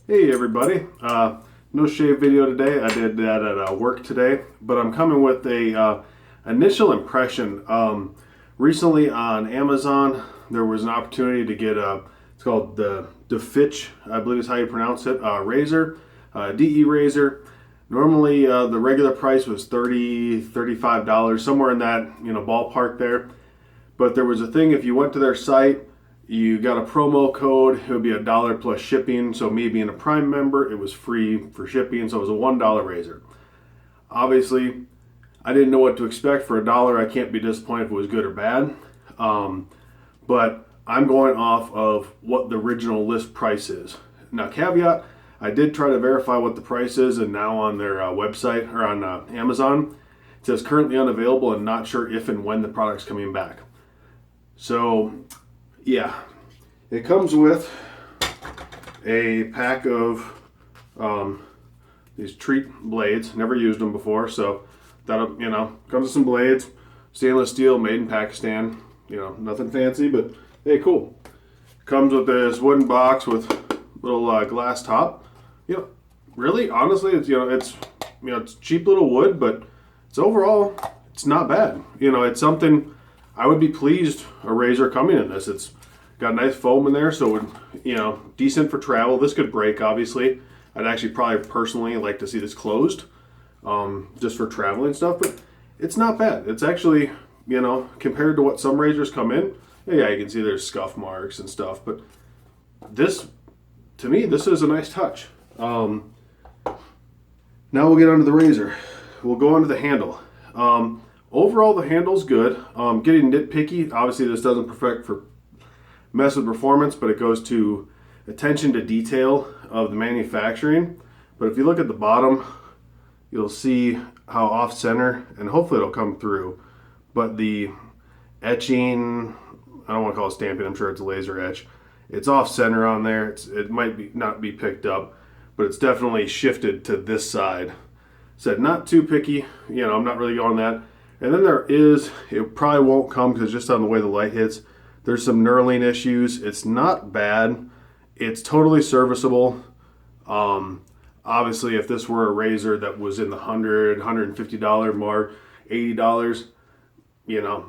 Hey everybody, no shave video today. I did that at work today, but I'm coming with a initial impression. Recently on Amazon, there was an opportunity to get it's called the DeFitch, I believe is how you pronounce it, razor, DE razor. Normally the regular price was $35, somewhere in that ballpark there. But there was a thing, if you went to their site, you got a promo code, it would be $1 plus shipping. So me being a Prime member, it was free for shipping, so it was a $1 razor. Obviously, I didn't know what to expect for $1. I can't be disappointed if it was good or bad. But I'm going off of what the original list price is. Now, caveat, I did try to verify what the price is, and now on their website, or on Amazon, it says currently unavailable and not sure if and when the product's coming back. So, yeah, it comes with a pack of these treat blades. Never used them before, so that comes with some blades, stainless steel, made in Pakistan. Nothing fancy, but hey, cool. Comes with this wooden box with little glass top. Really, honestly, it's cheap little wood, but it's not bad. It's something I would be pleased a razor coming in this. It's got nice foam in there, so it would, decent for travel. This could break, obviously. I'd actually probably personally like to see this closed, just for traveling stuff, but it's not bad. It's actually, compared to what some razors come in, yeah, you can see there's scuff marks and stuff, but this, to me, this is a nice touch. Now we'll get onto the razor. We'll go onto the handle. Overall, the handle's good. Getting nitpicky, obviously this doesn't mess with performance, but it goes to attention to detail of the manufacturing. But if you look at the bottom, you'll see how off center, and hopefully it'll come through, but the etching, I don't want to call it stamping, I'm sure it's a laser etch. It's off center on there. It might not be picked up, but it's definitely shifted to this side. Said not too picky, I'm not really going that. And then it probably won't come because just on the way the light hits, there's some knurling issues. It's not bad. It's totally serviceable. Obviously, if this were a razor that was in the $150 mark, $80,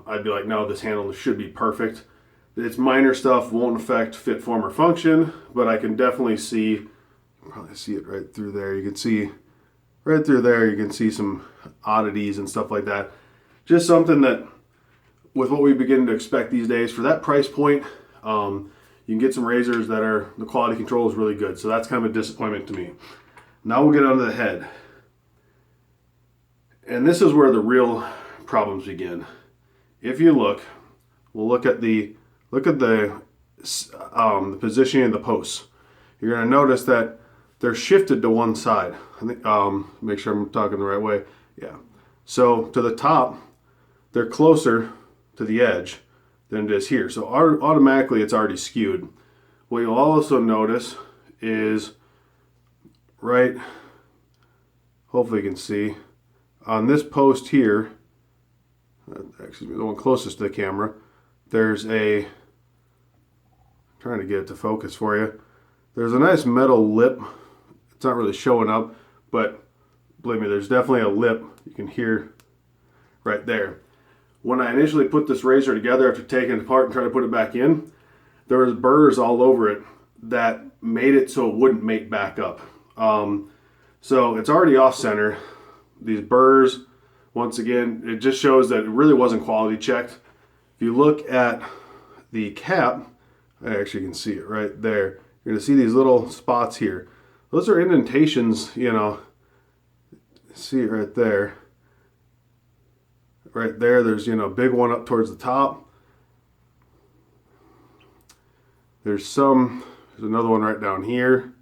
I'd be like, no, this handle should be perfect. It's minor stuff, won't affect fit, form, or function, but I can definitely see, you can probably see it right through there. You can see right through there, you can see some oddities and stuff like that. Just something that, with what we begin to expect these days, for that price point, you can get some razors that the quality control is really good. So that's kind of a disappointment to me. Now we'll get onto the head. And this is where the real problems begin. If you look, we'll look at the positioning of the posts. You're going to notice that they're shifted to one side. I think, make sure I'm talking the right way. Yeah. So to the top, they're closer to the edge than it is here. So automatically it's already skewed. What you'll also notice is hopefully you can see, on this post here, excuse me, the one closest to the camera, there's I'm trying to get it to focus for you. There's a nice metal lip. It's not really showing up, but believe me, there's definitely a lip. You can hear right there. When I initially put this razor together after taking it apart and trying to put it back in, there was burrs all over it that made it so it wouldn't mate back up. So it's already off center. These burrs, once again, it just shows that it really wasn't quality checked. If you look at the cap, I actually can see it right there. You're gonna see these little spots here. Those are indentations, see it right there. Right there, there's a big one up towards the top. There's another one right down here.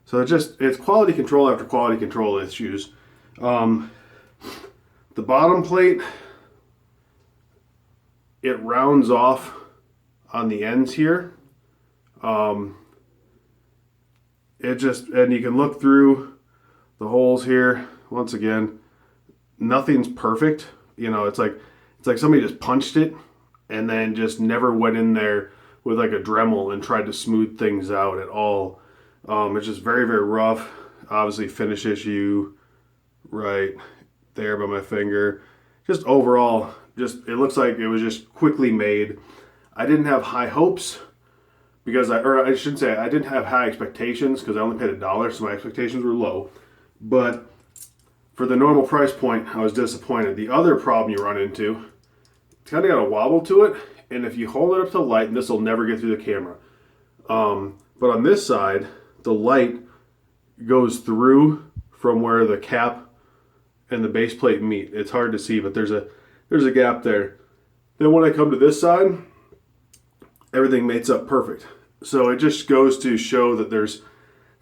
So it's quality control after quality control issues. The bottom plate, it rounds off on the ends here. And you can look through the holes here. Once again, nothing's perfect. It's like somebody just punched it and then just never went in there with like a Dremel and tried to smooth things out at all. It's just very, very rough. Obviously finish issue right there by my finger. Just overall, just it looks like it was just quickly made. I didn't have high hopes because I should say I didn't have high expectations because I only paid $1, so my expectations were low. But for the normal price point, I was disappointed. The other problem you run into, it's kind of got a wobble to it, and if you hold it up to the light, and this will never get through the camera. But on this side, the light goes through from where the cap and the base plate meet. It's hard to see, but there's a gap there. Then when I come to this side, everything mates up perfect. So it just goes to show that there's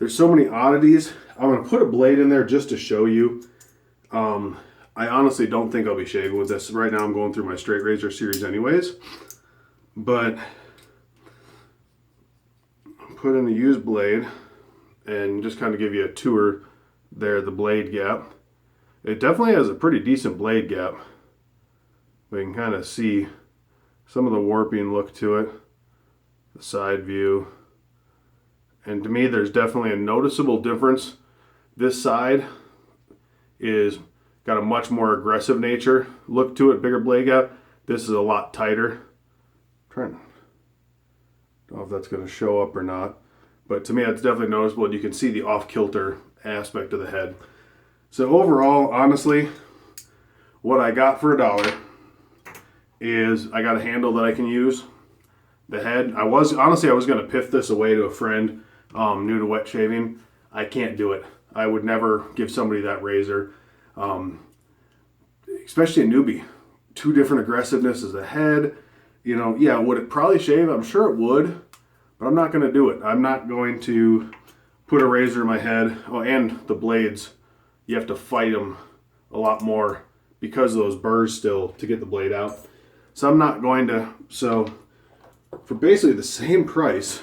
so many oddities. I'm gonna put a blade in there just to show you. I honestly don't think I'll be shaving with this. Right now I'm going through my straight razor series anyways. But put in a used blade and just kind of give you a tour there, the blade gap. It definitely has a pretty decent blade gap. We can kind of see some of the warping look to it, the side view. And to me, there's definitely a noticeable difference. This side is got a much more aggressive nature look to it, bigger blade gap. This is a lot tighter. Don't know if that's going to show up or not, but to me that's definitely noticeable, and you can see the off-kilter aspect of the head. So overall, honestly, what I got for $1 is I got a handle that I can use. The head, I was going to piff this away to a friend new to wet shaving. I can't do it. I would never give somebody that razor, especially a newbie. 2 different aggressiveness as a head. You know, yeah, would it probably shave? I'm sure it would, but I'm not going to do it. I'm not going to put a razor in my head. Oh, and the blades, you have to fight them a lot more because of those burrs still to get the blade out. So I'm not going to. So for basically the same price,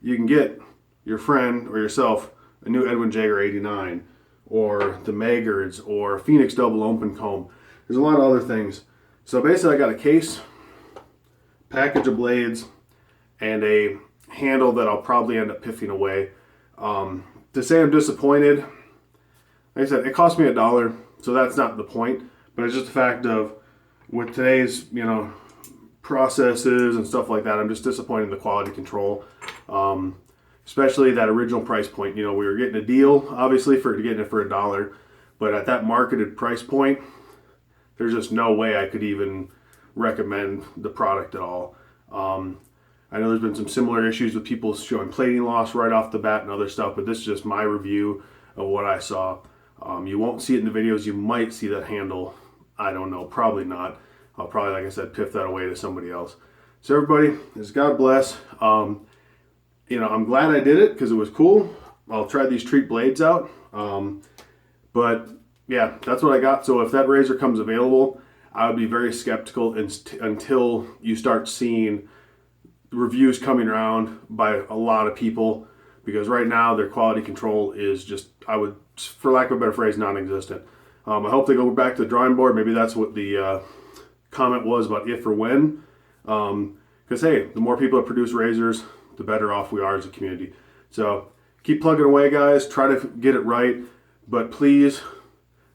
you can get your friend or yourself a new Edwin Jaeger 89 or the Magards or Phoenix double open comb. There's a lot of other things. So basically I got a case, package of blades, and a handle that I'll probably end up piffing away. To say I'm disappointed, like I said, it cost me $1, so that's not the point, but it's just the fact of with today's, processes and stuff like that, I'm just disappointed in the quality control. Especially that original price point. We were getting a deal, obviously, for getting it for $1, but at that marketed price point, there's just no way I could even recommend the product at all. I know there's been some similar issues with people showing plating loss right off the bat and other stuff, but this is just my review of what I saw. You won't see it in the videos. You might see that handle. I don't know, probably not. I'll probably, like I said, piff that away to somebody else. So everybody, just God bless. I'm glad I did it because it was cool. I'll try these treat blades out. But yeah, that's what I got. So if that razor comes available, I would be very skeptical until you start seeing reviews coming around by a lot of people, because right now their quality control is just, for lack of a better phrase, non-existent. I hope they go back to the drawing board. Maybe that's what the comment was about if or when. Because hey, the more people that produce razors, the better off we are as a community. So keep plugging away, guys. Try to get it right, but please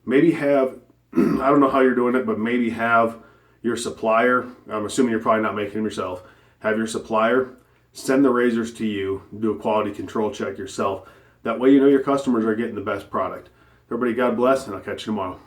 maybe have, I don't know how you're doing it, but maybe have your supplier, I'm assuming you're probably not making them yourself, have your supplier send the razors to you, do a quality control check yourself. That way you know your customers are getting the best product. Everybody, God bless, and I'll catch you tomorrow.